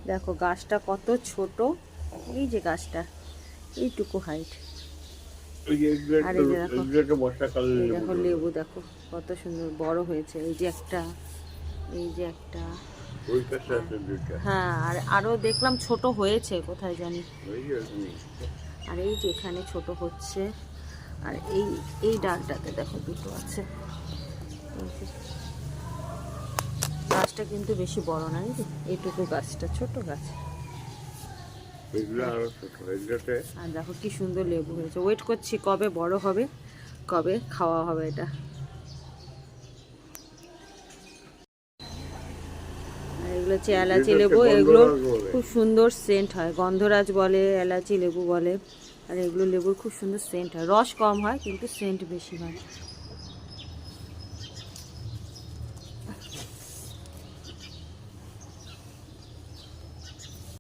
দেখো গাছটা কত ছোট, এই যে গাছটা এইটুকু হাইট। আর এই যে দেখো, এই দেখো লেবু দেখো কত সুন্দর বড় হয়েছে। এই যে একটা, এই যে একটা, হ্যাঁ আর আরো দেখলাম ছোট হয়েছে কোথায় জানি। আর এই যে এখানে ছোট হচ্ছে। আর এই এই ডালটাতে দেখো দুটো আছে। গাছটা কিন্তু বেশি বড় না, এই যে এইটুকু গাছটা, ছোট গাছ। আর দেখো কি সুন্দর লেবু হয়েছে। ওয়েট করছি কবে বড় হবে, কবে খাওয়া হবে এটা। আর এগুলো হচ্ছে এলাচি লেবু, এগুলোর খুব সুন্দর সেন্ট হয়। গন্ধরাজ বলে, এলাচি লেবু বলে। আর এগুলো লেবুর খুব সুন্দর সেন্ট হয়, রস কম হয় কিন্তু সেন্ট বেশি হয়।